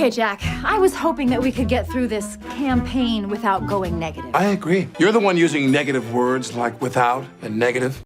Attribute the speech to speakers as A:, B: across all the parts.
A: Okay, Jack, I was hoping that we could get through this campaign without going negative.
B: I agree. You're the one using negative words like without and negative.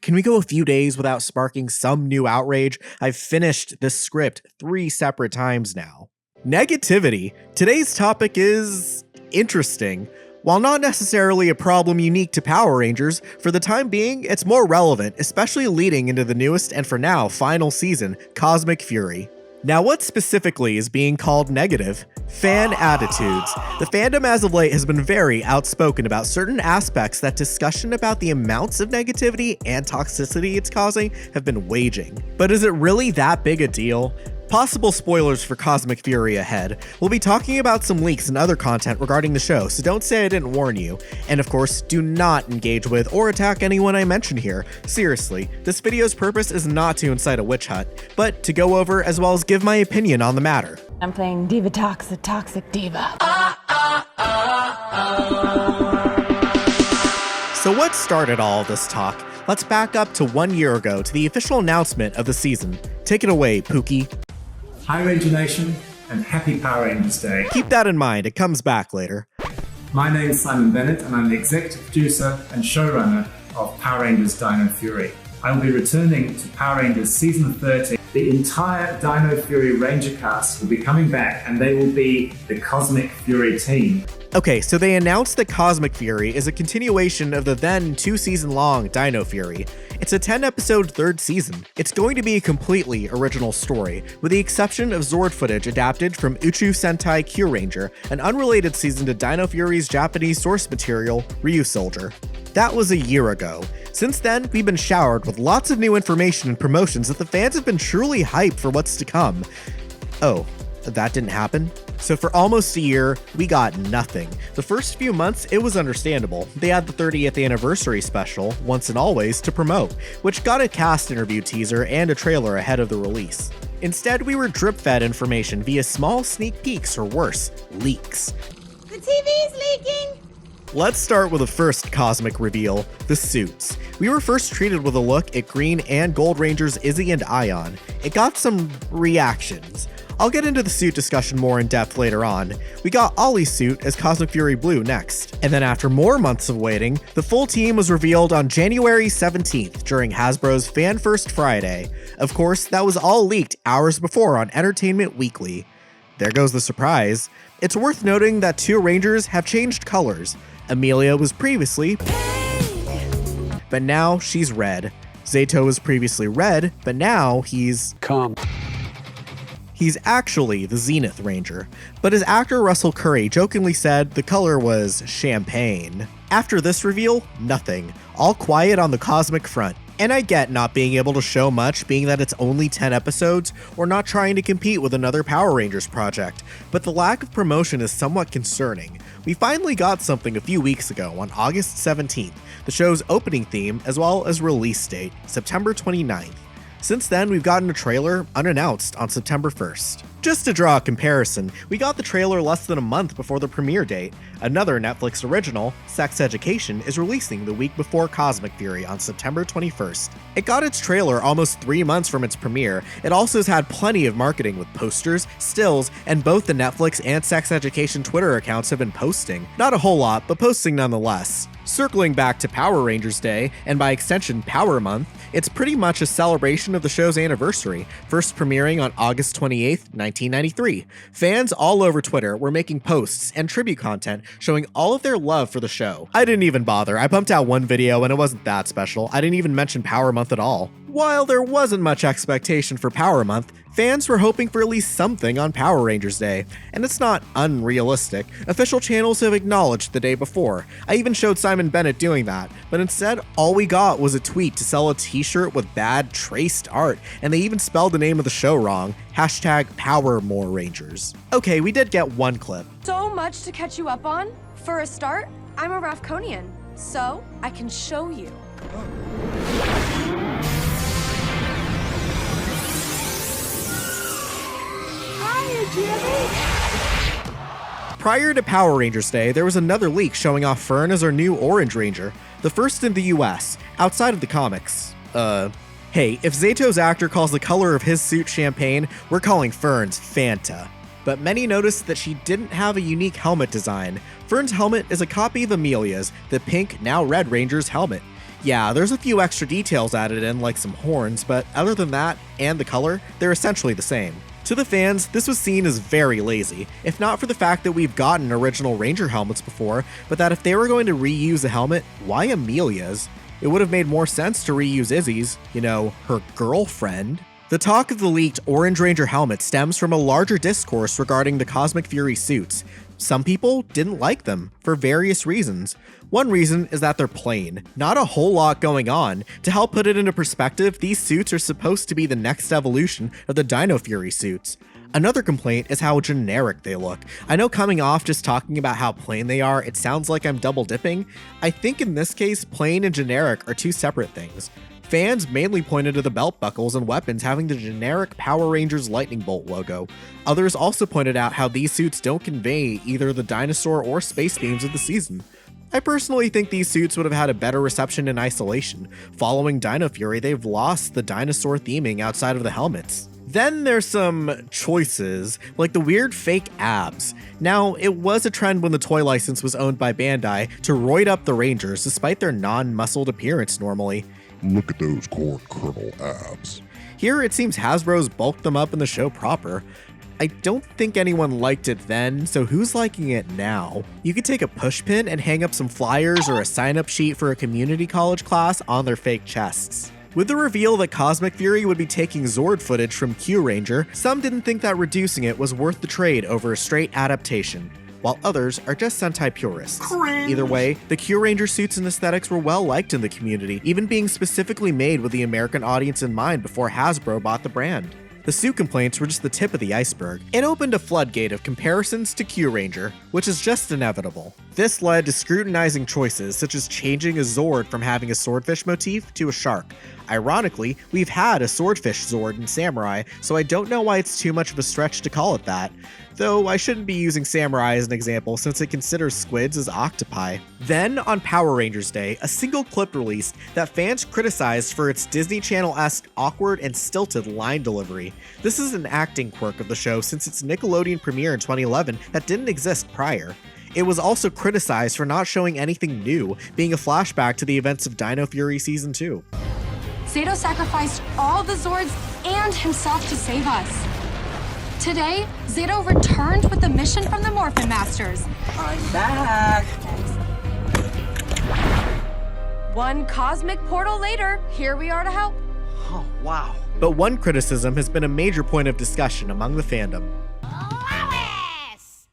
C: Can we go a few days without sparking some new outrage? I've finished this script 3 separate times now. Negativity. Today's topic is interesting. While not necessarily a problem unique to Power Rangers, for the time being, it's more relevant, especially leading into the newest and for now, final season, Cosmic Fury. Now, what specifically is being called negative? Fan attitudes. The fandom as of late has been very outspoken about certain aspects that discussion about the amounts of negativity and toxicity it's causing have been waging. But is it really that big a deal? Possible spoilers for Cosmic Fury ahead. We'll be talking about some leaks and other content regarding the show, so don't say I didn't warn you. And of course, do not engage with or attack anyone I mention here. Seriously, this video's purpose is not to incite a witch hunt, but to go over as well as give my opinion on the matter.
D: I'm playing Diva Tox, the Toxic Diva.
C: So what started all this talk? Let's back up to 1 year ago to the official announcement of the season. Take it away, Pookie.
E: Hi Ranger Nation, and happy Power Rangers Day.
C: Keep that in mind, it comes back later.
E: My name is Simon Bennett, and I'm the executive producer and showrunner of Power Rangers Dino Fury. I will be returning to Power Rangers Season 30. The entire Dino Fury Ranger cast will be coming back, and they will be the Cosmic Fury team.
C: Okay, so they announced that Cosmic Fury is a continuation of the then 2-season-long Dino Fury. It's a 10-episode 3rd season. It's going to be a completely original story, with the exception of Zord footage adapted from Uchu Sentai Kyuranger, an unrelated season to Dino Fury's Japanese source material, Ryusoulger. That was a year ago. Since then, we've been showered with lots of new information and promotions that the fans have been truly hyped for what's to come. Oh, that didn't happen? So for almost a year, we got nothing. The first few months, it was understandable. They had the 30th anniversary special, Once and Always, to promote, which got a cast interview teaser and a trailer ahead of the release. Instead, we were drip-fed information via small sneak peeks or worse, leaks.
D: The TV's leaking!
C: Let's start with the first cosmic reveal, the suits. We were first treated with a look at Green and Gold Rangers Izzy and Ion. It got some reactions. I'll get into the suit discussion more in depth later on. We got Ollie's suit as Cosmic Fury Blue next. And then after more months of waiting, the full team was revealed on January 17th during Hasbro's Fan First Friday. Of course, that was all leaked hours before on Entertainment Weekly. There goes the surprise. It's worth noting that 2 Rangers have changed colors. Amelia was previously pink, but now she's red. Zato was previously red, but now he's
B: Come.
C: He's actually the Zenith Ranger, but as actor Russell Curry jokingly said, the color was champagne. After this reveal, nothing. All quiet on the cosmic front. And I get not being able to show much, being that it's only 10 episodes, or not trying to compete with another Power Rangers project, but the lack of promotion is somewhat concerning. We finally got something a few weeks ago on August 17th, the show's opening theme as well as release date, September 29th. Since then, we've gotten a trailer unannounced on September 1st. Just to draw a comparison, we got the trailer less than a month before the premiere date. Another Netflix original, Sex Education, is releasing the week before Cosmic Fury on September 21st. It got its trailer almost 3 months from its premiere. It also has had plenty of marketing with posters, stills, and both the Netflix and Sex Education Twitter accounts have been posting. Not a whole lot, but posting nonetheless. Circling back to Power Rangers Day, and by extension Power Month, it's pretty much a celebration of the show's anniversary, first premiering on August 28th, 1993. Fans all over Twitter were making posts and tribute content showing all of their love for the show. I didn't even bother. I pumped out one video and it wasn't that special. I didn't even mention Power Month at all. While there wasn't much expectation for Power Month, fans were hoping for at least something on Power Rangers Day, and it's not unrealistic. Official channels have acknowledged the day before. I even showed Simon Bennett doing that, but instead, all we got was a tweet to sell a t-shirt with bad traced art, and they even spelled the name of the show wrong, #PowerMoreRangers. Okay, we did get one clip.
F: So much to catch you up on. For a start, I'm a Rafconian, so I can show you.
C: Prior to Power Rangers Day, there was another leak showing off Fern as our new Orange Ranger, the first in the US, outside of the comics. Hey, if Zato's actor calls the color of his suit champagne, we're calling Fern's Fanta. but many noticed that she didn't have a unique helmet design. Fern's helmet is a copy of Amelia's, the pink, now red Ranger's helmet. Yeah, there's a few extra details added in, like some horns, but other than that, and the color, they're essentially the same. To the fans, this was seen as very lazy, if not for the fact that we've gotten original Ranger helmets before, but that if they were going to reuse a helmet, why Amelia's? It would have made more sense to reuse Izzy's, you know, her girlfriend. The talk of the leaked Orange Ranger helmet stems from a larger discourse regarding the Cosmic Fury suits. Some people didn't like them, for various reasons. One reason is that they're plain, not a whole lot going on. To help put it into perspective, these suits are supposed to be the next evolution of the Dino Fury suits. Another complaint is how generic they look. I know coming off just talking about how plain they are, it sounds like I'm double dipping. I think in this case, plain and generic are two separate things. Fans mainly pointed to the belt buckles and weapons having the generic Power Rangers lightning bolt logo. Others also pointed out how these suits don't convey either the dinosaur or space themes of the season. I personally think these suits would have had a better reception in isolation. Following Dino Fury, they've lost the dinosaur theming outside of the helmets. Then there's some choices, like the weird fake abs. Now, it was a trend when the toy license was owned by Bandai to roid up the Rangers despite their non-muscled appearance normally.
G: Look at those corn kernel abs.
C: Here, it seems Hasbro's bulked them up in the show proper. I don't think anyone liked it then, so who's liking it now? You could take a pushpin and hang up some flyers or a sign-up sheet for a community college class on their fake chests. With the reveal that Cosmic Fury would be taking Zord footage from Q Ranger, some didn't think that reducing it was worth the trade over a straight adaptation, while others are just Sentai purists. Cringe. Either way, the Q Ranger suits and aesthetics were well liked in the community, even being specifically made with the American audience in mind before Hasbro bought the brand. The suit complaints were just the tip of the iceberg. It opened a floodgate of comparisons to Q Ranger, which is just inevitable. This led to scrutinizing choices such as changing a Zord from having a swordfish motif to a shark. Ironically, we've had a swordfish Zord in Samurai, so I don't know why it's too much of a stretch to call it that. Though I shouldn't be using Samurai as an example since it considers squids as octopi. Then, on Power Rangers Day, a single clip released that fans criticized for its Disney Channel-esque awkward and stilted line delivery. This is an acting quirk of the show since its Nickelodeon premiere in 2011 that didn't exist prior. It was also criticized for not showing anything new, being a flashback to the events of Dino Fury Season 2.
F: Zato sacrificed all the Zords and himself to save us. Today, Zato returned with a mission from the Morphin Masters.
H: I'm back!
F: One cosmic portal later, here we are to help.
H: Oh, wow.
C: But one criticism has been a major point of discussion among the fandom.
I: Lois!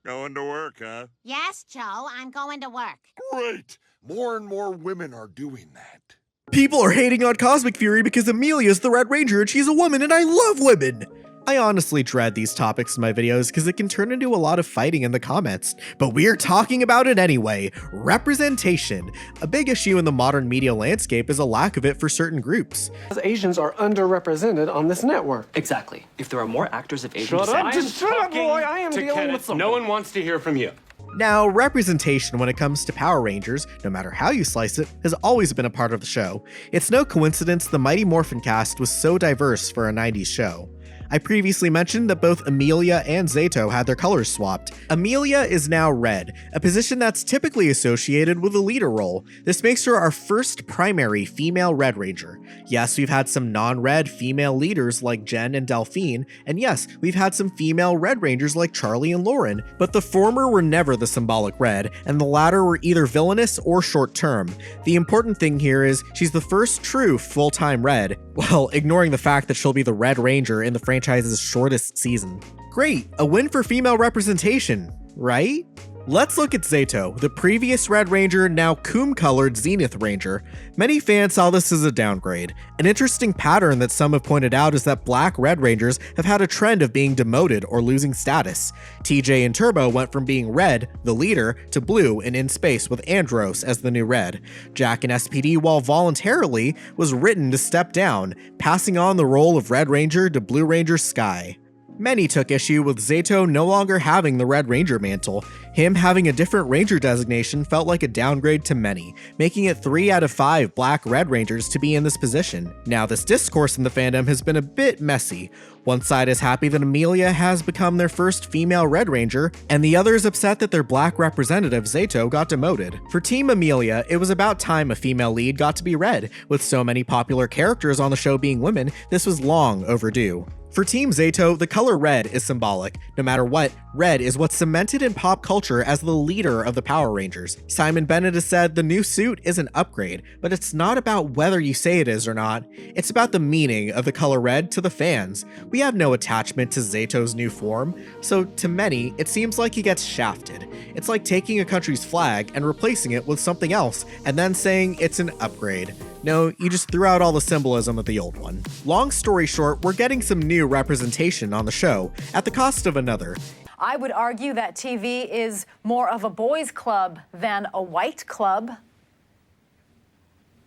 G: Going to work, huh?
I: Yes, Joe, I'm going to work.
G: Great! More and more women are doing that.
C: People are hating on Cosmic Fury because Amelia's the Red Ranger and she's a woman and I love women! I honestly dread these topics in my videos because it can turn into a lot of fighting in the comments, but we're talking about it anyway. Representation. A big issue in the modern media landscape is a lack of it for certain groups.
J: Asians are underrepresented on this network.
H: Exactly. If there are more actors of Asian
J: Shut
H: descent...
J: up, just shut up, boy! I am dealing with something.
K: No one wants to hear from you.
C: Now, representation when it comes to Power Rangers, no matter how you slice it, has always been a part of the show. It's no coincidence the Mighty Morphin cast was so diverse for a 90s show. I previously mentioned that both Amelia and Zato had their colors swapped. Amelia is now red, a position that's typically associated with a leader role. This makes her our first primary female Red Ranger. Yes, we've had some non-red female leaders like Jen and Delphine, and yes, we've had some female Red Rangers like Charlie and Lauren, but the former were never the symbolic red, and the latter were either villainous or short-term. The important thing here is she's the first true full-time Red, well, ignoring the fact that she'll be the Red Ranger in the franchise's shortest season. Great, a win for female representation, right? Let's look at Zato, the previous Red Ranger, now Coom-colored Zenith Ranger. Many fans saw this as a downgrade. An interesting pattern that some have pointed out is that black Red Rangers have had a trend of being demoted or losing status. TJ and Turbo went from being Red, the leader, to Blue and in space with Andros as the new Red. Jack and SPD, while voluntarily, was written to step down, passing on the role of Red Ranger to Blue Ranger Sky. Many took issue with Zato no longer having the Red Ranger mantle. Him having a different Ranger designation felt like a downgrade to many, making it 3 out of 5 Black Red Rangers to be in this position. Now, this discourse in the fandom has been a bit messy. One side is happy that Amelia has become their first female Red Ranger, and the other is upset that their Black representative, Zato, got demoted. For Team Amelia, it was about time a female lead got to be Red. With so many popular characters on the show being women, this was long overdue. For Team Zato, the color red is symbolic. No matter what, red is what's cemented in pop culture as the leader of the Power Rangers. Simon Bennett has said the new suit is an upgrade, but it's not about whether you say it is or not. It's about the meaning of the color red to the fans. We have no attachment to Zato's new form, so to many, it seems like he gets shafted. It's like taking a country's flag and replacing it with something else, and then saying it's an upgrade. No, you just threw out all the symbolism of the old one. Long story short, we're getting some new representation on the show, at the cost of another.
A: I would argue that TV is more of a boys' club than a white club.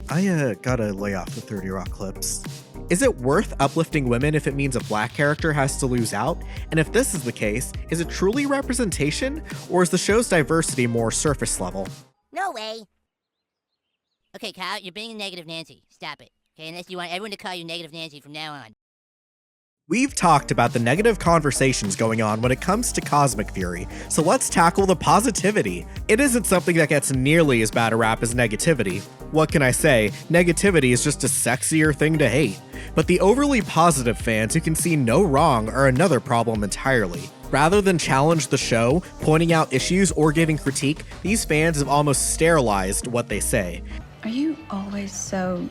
C: I gotta lay off the 30 Rock clips. Is it worth uplifting women if it means a Black character has to lose out? And if this is the case, is it truly representation, or is the show's diversity more surface level?
I: No way.
K: Okay, Kyle, you're being a negative Nancy. Stop it. Okay, unless you want everyone to call you Negative Nancy from now on.
C: We've talked about the negative conversations going on when it comes to Cosmic Fury, so let's tackle the positivity. It isn't something that gets nearly as bad a rap as negativity. What can I say? Negativity is just a sexier thing to hate. But the overly positive fans who can see no wrong are another problem entirely. Rather than challenge the show, pointing out issues, or giving critique, these fans have almost sterilized what they say.
L: Are you always so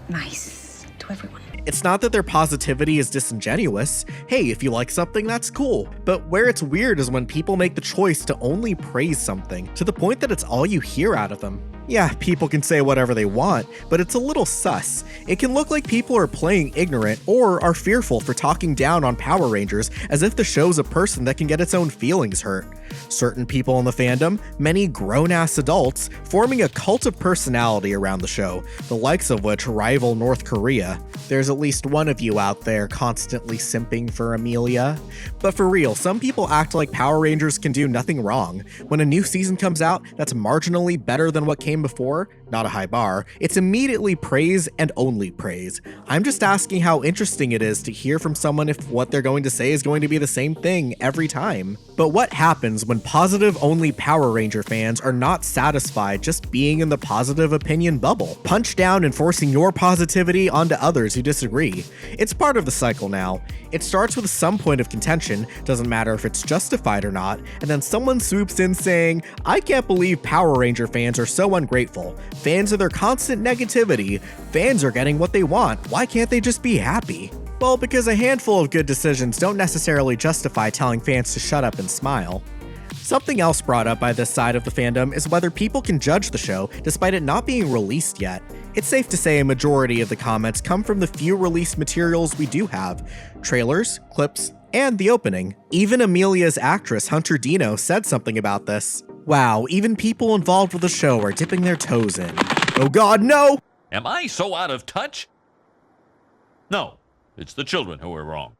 L: nice to everyone?
C: It's not that their positivity is disingenuous. Hey, if you like something, that's cool. But where it's weird is when people make the choice to only praise something, to the point that it's all you hear out of them. Yeah, people can say whatever they want, but it's a little sus. It can look like people are playing ignorant or are fearful for talking down on Power Rangers as if the show's a person that can get its own feelings hurt. Certain people in the fandom, many grown-ass adults, forming a cult of personality around the show, the likes of which rival North Korea. There's at least one of you out there constantly simping for Amelia. But for real, some people act like Power Rangers can do nothing wrong. When a new season comes out that's marginally better than what came before, not a high bar, it's immediately praise and only praise. I'm just asking how interesting it is to hear from someone if what they're going to say is going to be the same thing every time. But what happens when positive only Power Ranger fans are not satisfied just being in the positive opinion bubble? Punch down and forcing your positivity onto others who disagree. It's part of the cycle now. It starts with some point of contention, doesn't matter if it's justified or not, and then someone swoops in saying, I can't believe Power Ranger fans are so ungrateful. Fans of their constant negativity. Fans are getting what they want. Why can't they just be happy? Well, because a handful of good decisions don't necessarily justify telling fans to shut up and smile. Something else brought up by this side of the fandom is whether people can judge the show despite it not being released yet. It's safe to say a majority of the comments come from the few released materials we do have: trailers, clips, and the opening. Even Amelia's actress Hunter Dino said something about this. Wow, even people involved with the show are dipping their toes in. Oh god, no!
M: Am I so out of touch? No, it's the children who are wrong.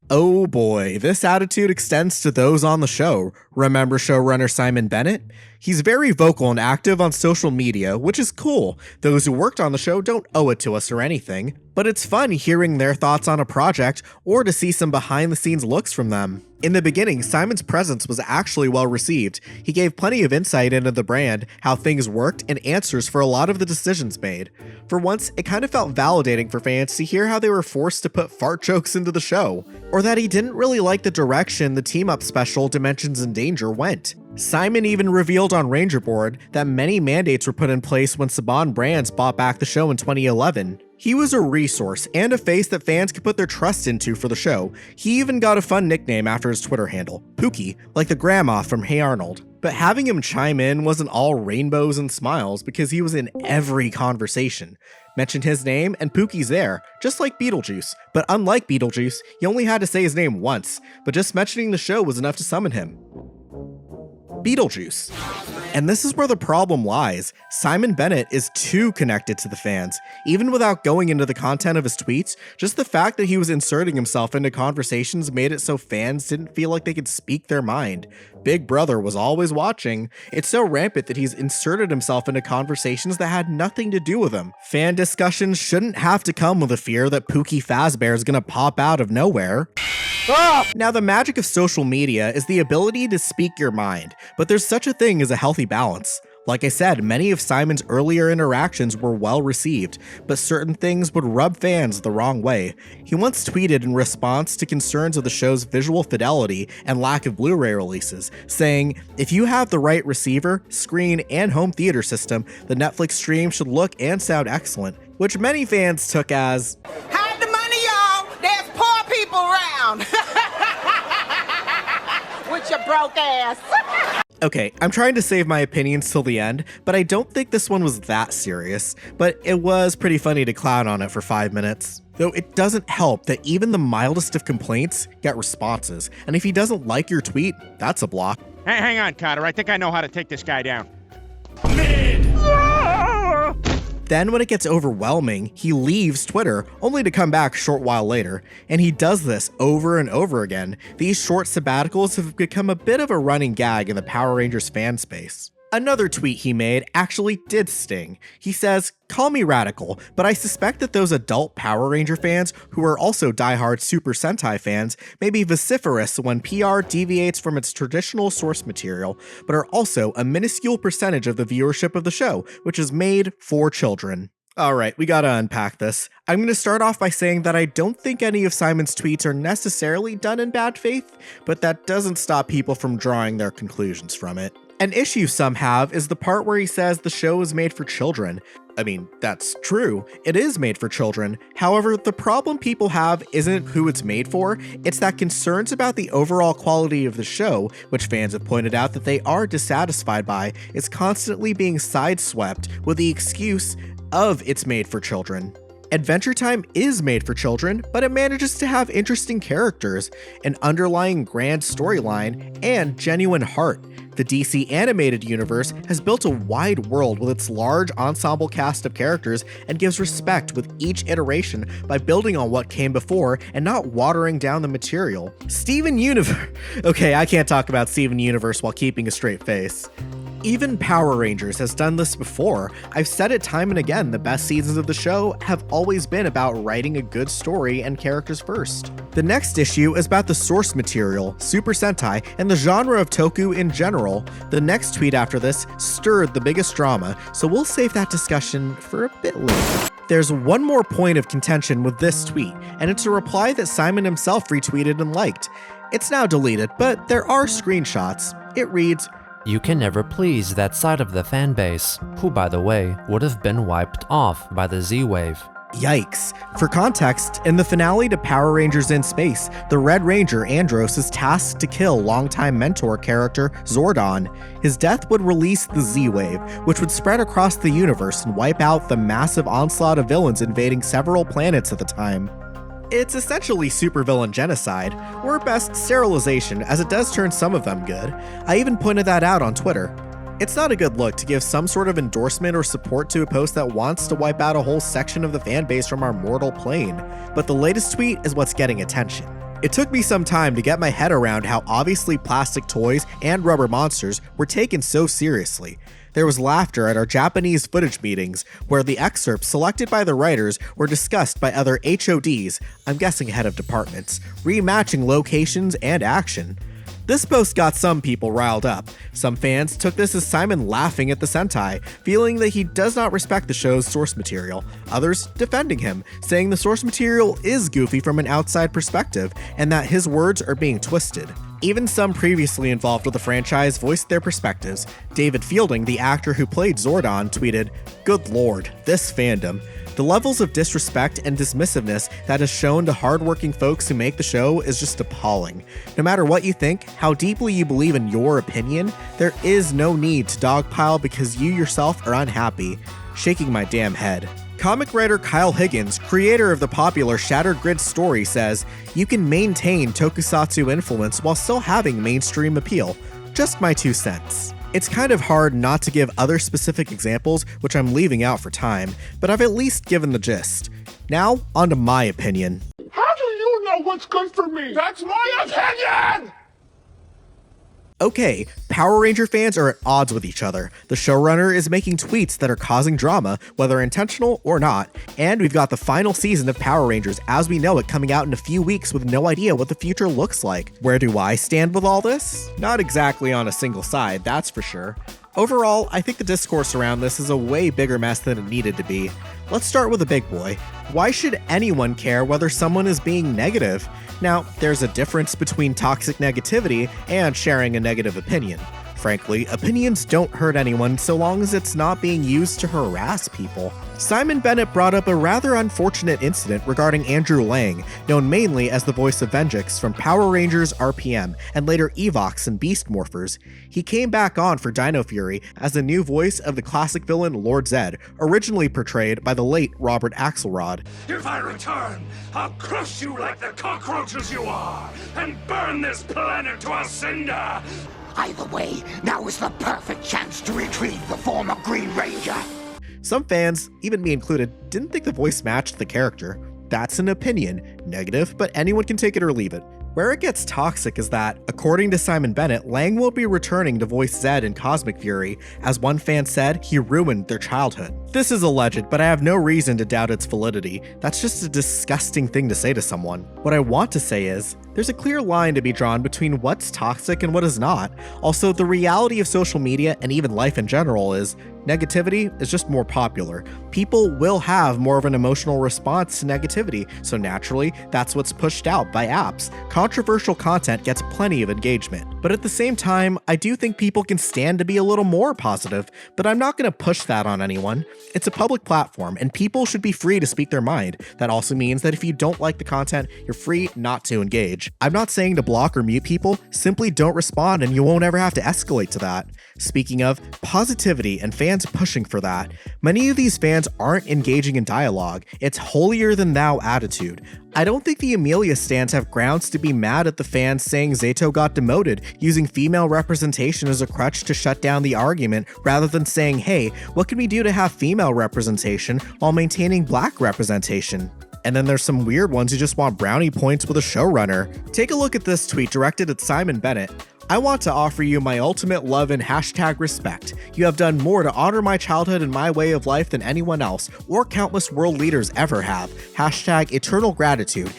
C: Oh boy, this attitude extends to those on the show. Remember showrunner Simon Bennett? He's very vocal and active on social media, which is cool. Those who worked on the show don't owe it to us or anything, but it's fun hearing their thoughts on a project or to see some behind-the-scenes looks from them. In the beginning, Simon's presence was actually well received. He gave plenty of insight into the brand, how things worked, and answers for a lot of the decisions made. For once, it kind of felt validating for fans to hear how they were forced to put fart jokes into the show, or that he didn't really like the direction the team-up special Dimensions in Danger went. Simon even revealed on Ranger Board that many mandates were put in place when Saban Brands bought back the show in 2011. He was a resource and a face that fans could put their trust into for the show. He even got a fun nickname after his Twitter handle, Pookie, like the grandma from Hey Arnold. But having him chime in wasn't all rainbows and smiles because he was in every conversation. Mention his name and Pookie's there, just like Beetlejuice. But unlike Beetlejuice, he only had to say his name once, but just mentioning the show was enough to summon him. Beetlejuice. And this is where the problem lies. Simon Bennett is too connected to the fans. Even without going into the content of his tweets, just the fact that he was inserting himself into conversations made it so fans didn't feel like they could speak their mind. Big Brother was always watching. It's so rampant that he's inserted himself into conversations that had nothing to do with him. Fan discussions shouldn't have to come with a fear that Pookie Fazbear is gonna pop out of nowhere. Now, the magic of social media is the ability to speak your mind, but there's such a thing as a healthy balance. Like I said, many of Simon's earlier interactions were well received, but certain things would rub fans the wrong way. He once tweeted in response to concerns of the show's visual fidelity and lack of Blu-ray releases, saying, "If you have the right receiver, screen, and home theater system, the Netflix stream should look and sound excellent," which many fans took as,
D: Hide the money, y'all. There's poor people around. With your broke ass.
C: Okay, I'm trying to save my opinions till the end, but I don't think this one was that serious, but it was pretty funny to clown on it for 5 minutes. Though it doesn't help that even the mildest of complaints get responses, and if he doesn't like your tweet, that's a block.
N: Hey, hang on, Carter, I think I know how to take this guy down.
C: Then when it gets overwhelming, he leaves Twitter, only to come back a short while later. And he does this over and over again. These short sabbaticals have become a bit of a running gag in the Power Rangers fan space. Another tweet he made actually did sting. He says, "Call me radical, but I suspect that those adult Power Ranger fans who are also diehard Super Sentai fans may be vociferous when PR deviates from its traditional source material, but are also a minuscule percentage of the viewership of the show, which is made for children." Alright, we gotta unpack this. I'm gonna start off by saying that I don't think any of Simon's tweets are necessarily done in bad faith, but that doesn't stop people from drawing their conclusions from it. An issue some have is the part where he says the show is made for children. I mean, that's true, it is made for children. However, the problem people have isn't who it's made for, it's that concerns about the overall quality of the show, which fans have pointed out that they are dissatisfied by, is constantly being sideswept with the excuse of it's made for children. Adventure Time is made for children, but it manages to have interesting characters, an underlying grand storyline, and genuine heart. The DC animated universe has built a wide world with its large ensemble cast of characters and gives respect with each iteration by building on what came before and not watering down the material. Steven Universe. Okay, I can't talk about Steven Universe while keeping a straight face. Even Power Rangers has done this before. I've said it time and again, the best seasons of the show have always been about writing a good story and characters first. The next issue is about the source material, Super Sentai, and the genre of toku in general. The next tweet after this stirred the biggest drama, so we'll save that discussion for a bit later. There's one more point of contention with this tweet, and it's a reply that Simon himself retweeted and liked. It's now deleted, but there are screenshots. It reads,
O: "You can never please that side of the fan base, who by the way, would have been wiped off by the Z-Wave."
C: Yikes. For context, in the finale to Power Rangers in Space, the Red Ranger Andros is tasked to kill longtime mentor character Zordon. His death would release the Z-Wave, which would spread across the universe and wipe out the massive onslaught of villains invading several planets at the time. It's essentially supervillain genocide, or best sterilization, as it does turn some of them good. I even pointed that out on Twitter. It's not a good look to give some sort of endorsement or support to a post that wants to wipe out a whole section of the fanbase from our mortal plane, but the latest tweet is what's getting attention. It took me some time to get my head around how obviously plastic toys and rubber monsters were taken so seriously. There was laughter at our Japanese footage meetings, where the excerpts selected by the writers were discussed by other HODs, I'm guessing head of departments, rematching locations and action. This post got some people riled up. Some fans took this as Simon laughing at the Sentai, feeling that he does not respect the show's source material. Others defending him, saying the source material is goofy from an outside perspective, and that his words are being twisted. Even some previously involved with the franchise voiced their perspectives. David Fielding, the actor who played Zordon, tweeted, "Good lord, this fandom. The levels of disrespect and dismissiveness that is shown to hardworking folks who make the show is just appalling. No matter what you think, how deeply you believe in your opinion, there is no need to dogpile because you yourself are unhappy. Shaking my damn head." Comic writer Kyle Higgins, creator of the popular Shattered Grid story, says, "You can maintain tokusatsu influence while still having mainstream appeal. Just my 2 cents. It's kind of hard not to give other specific examples, which I'm leaving out for time, but I've at least given the gist. Now, on to my opinion.
G: How do you know what's good for me? That's my opinion!
C: Okay, Power Ranger fans are at odds with each other. The showrunner is making tweets that are causing drama, whether intentional or not, and we've got the final season of Power Rangers as we know it coming out in a few weeks with no idea what the future looks like. Where do I stand with all this? Not exactly on a single side, that's for sure. Overall, I think the discourse around this is a way bigger mess than it needed to be. Let's start with a big boy. Why should anyone care whether someone is being negative? Now, there's a difference between toxic negativity and sharing a negative opinion. Frankly, opinions don't hurt anyone so long as it's not being used to harass people. Simon Bennett brought up a rather unfortunate incident regarding Andrew Lang, known mainly as the voice of Venjix from Power Rangers RPM and later Evox and Beast Morphers. He came back on for Dino Fury as the new voice of the classic villain Lord Zed, originally portrayed by the late Robert Axelrod.
P: If I return, I'll crush you like the cockroaches you are, and burn this planet to a cinder!
G: Either way, now is the perfect chance to retrieve the former Green Ranger.
C: Some fans, even me included, didn't think the voice matched the character. That's an opinion, negative, but anyone can take it or leave it. Where it gets toxic is that, according to Simon Bennett, Lang will be returning to voice Zed in Cosmic Fury. As one fan said, he ruined their childhood. This is alleged, but I have no reason to doubt its validity. That's just a disgusting thing to say to someone. What I want to say is, there's a clear line to be drawn between what's toxic and what is not. Also, the reality of social media and even life in general is, negativity is just more popular. People will have more of an emotional response to negativity, so naturally, that's what's pushed out by apps. Controversial content gets plenty of engagement. But at the same time, I do think people can stand to be a little more positive, but I'm not going to push that on anyone. It's a public platform, and people should be free to speak their mind. That also means that if you don't like the content, you're free not to engage. I'm not saying to block or mute people, simply don't respond and you won't ever have to escalate to that. Speaking of positivity and fans pushing for that, many of these fans aren't engaging in dialogue. It's holier than thou attitude. I don't think the Amelia stans have grounds to be mad at the fans saying Zato got demoted, using female representation as a crutch to shut down the argument rather than saying, hey, what can we do to have female representation while maintaining black representation? And then there's some weird ones who just want brownie points with a showrunner. Take a look at this tweet directed at Simon Bennett. I want to offer you my ultimate love and #respect. You have done more to honor my childhood and my way of life than anyone else, or countless world leaders ever have. #eternal gratitude.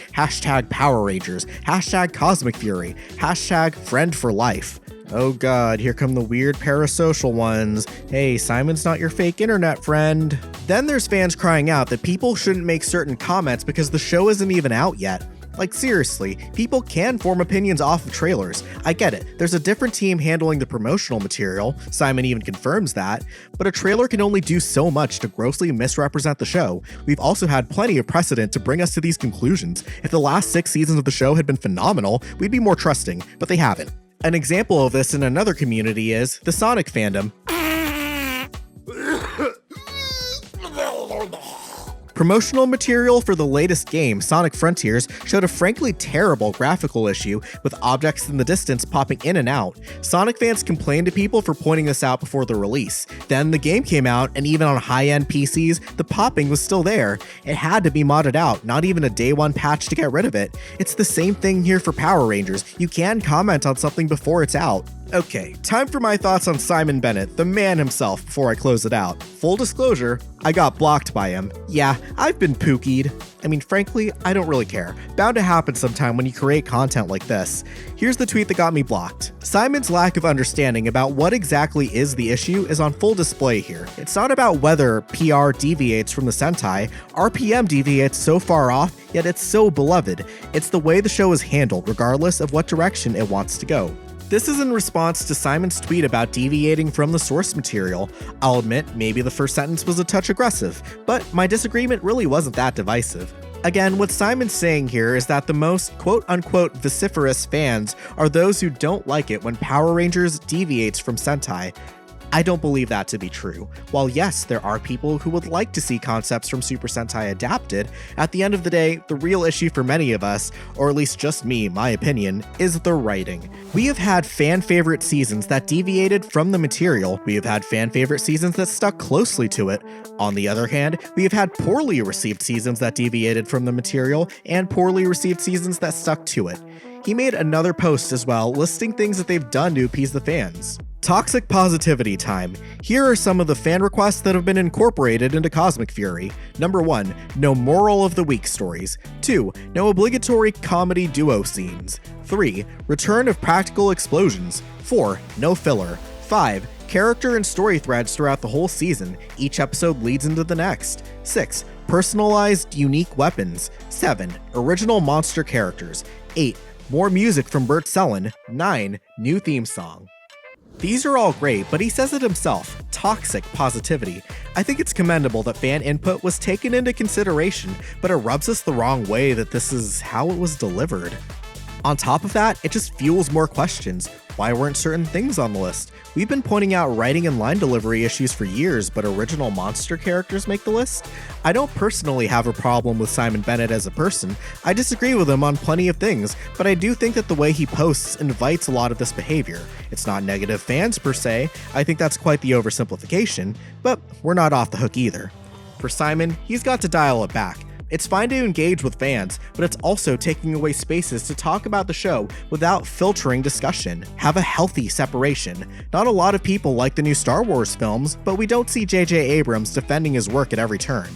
C: #Power Rangers. #Cosmic Fury. #friend for life. Oh god, here come the weird parasocial ones. Hey, Simon's not your fake internet friend. Then there's fans crying out that people shouldn't make certain comments because the show isn't even out yet. Like seriously, people can form opinions off of trailers. I get it, there's a different team handling the promotional material, Simon even confirms that, but a trailer can only do so much to grossly misrepresent the show. We've also had plenty of precedent to bring us to these conclusions. If the last 6 seasons of the show had been phenomenal, we'd be more trusting, but they haven't. An example of this in another community is the Sonic fandom. Promotional material for the latest game, Sonic Frontiers, showed a frankly terrible graphical issue with objects in the distance popping in and out. Sonic fans complained to people for pointing this out before the release. Then the game came out, and even on high-end PCs, the popping was still there. It had to be modded out, not even a day one patch to get rid of it. It's the same thing here for Power Rangers. You can comment on something before it's out. Okay, time for my thoughts on Simon Bennett, the man himself, before I close it out. Full disclosure, I got blocked by him. Yeah, I've been pookied. I mean, frankly, I don't really care. Bound to happen sometime when you create content like this. Here's the tweet that got me blocked. Simon's lack of understanding about what exactly is the issue is on full display here. It's not about whether PR deviates from the Sentai. RPM deviates so far off, yet it's so beloved. It's the way the show is handled, regardless of what direction it wants to go. This is in response to Simon's tweet about deviating from the source material. I'll admit, maybe the first sentence was a touch aggressive, but my disagreement really wasn't that divisive. Again, what Simon's saying here is that the most quote-unquote vociferous fans are those who don't like it when Power Rangers deviates from Sentai. I don't believe that to be true. While yes, there are people who would like to see concepts from Super Sentai adapted, at the end of the day, the real issue for many of us, or at least just me, my opinion, is the writing. We have had fan favorite seasons that deviated from the material, we have had fan favorite seasons that stuck closely to it. On the other hand, we have had poorly received seasons that deviated from the material, and poorly received seasons that stuck to it. He made another post as well, listing things that they've done to appease the fans. Toxic positivity time. Here are some of the fan requests that have been incorporated into Cosmic Fury. Number 1, no moral of the week stories. 2, no obligatory comedy duo scenes. 3, return of practical explosions. 4, no filler. 5, character and story threads throughout the whole season. Each episode leads into the next. 6, personalized unique weapons. 7, original monster characters. 8, more music from Bert Sellin. 9, new theme song. These are all great, but he says it himself, toxic positivity. I think it's commendable that fan input was taken into consideration, but it rubs us the wrong way that this is how it was delivered. On top of that, it just fuels more questions. Why weren't certain things on the list? We've been pointing out writing and line delivery issues for years, but original monster characters make the list? I don't personally have a problem with Simon Bennett as a person. I disagree with him on plenty of things, but I do think that the way he posts invites a lot of this behavior. It's not negative fans per se, I think that's quite the oversimplification, but we're not off the hook either. For Simon, he's got to dial it back. It's fine to engage with fans, but it's also taking away spaces to talk about the show without filtering discussion. Have a healthy separation. Not a lot of people like the new Star Wars films, but we don't see J.J. Abrams defending his work at every turn.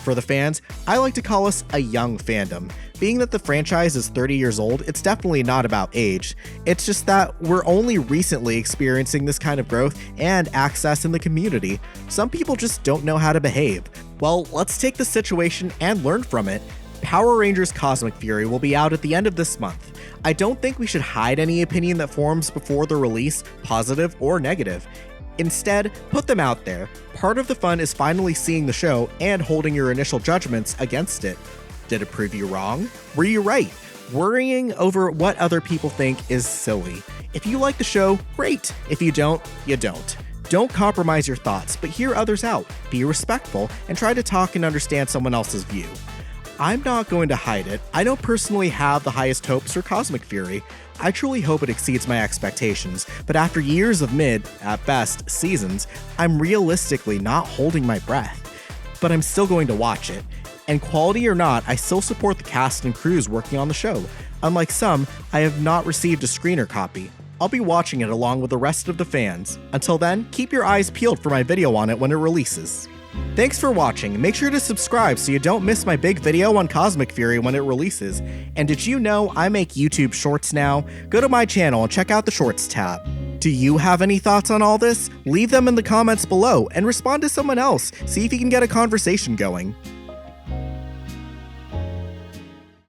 C: For the fans, I like to call us a young fandom. Being that the franchise is 30 years old, it's definitely not about age. It's just that we're only recently experiencing this kind of growth and access in the community. Some people just don't know how to behave. Well, let's take the situation and learn from it. Power Rangers Cosmic Fury will be out at the end of this month. I don't think we should hide any opinion that forms before the release, positive or negative. Instead, put them out there. Part of the fun is finally seeing the show and holding your initial judgments against it. Did it prove you wrong? Were you right? Worrying over what other people think is silly. If you like the show, great. If you don't, you don't. Don't compromise your thoughts, but hear others out. Be respectful and try to talk and understand someone else's view. I'm not going to hide it. I don't personally have the highest hopes for Cosmic Fury. I truly hope it exceeds my expectations, but after years of mid, at best, seasons, I'm realistically not holding my breath. But I'm still going to watch it. And quality or not, I still support the cast and crews working on the show. Unlike some, I have not received a screener copy. I'll be watching it along with the rest of the fans. Until then, keep your eyes peeled for my video on it when it releases. Thanks for watching, make sure to subscribe so you don't miss my big video on Cosmic Fury when it releases. And did you know I make YouTube shorts now? Go to my channel and check out the shorts tab. Do you have any thoughts on all this? Leave them in the comments below and respond to someone else, see if you can get a conversation going.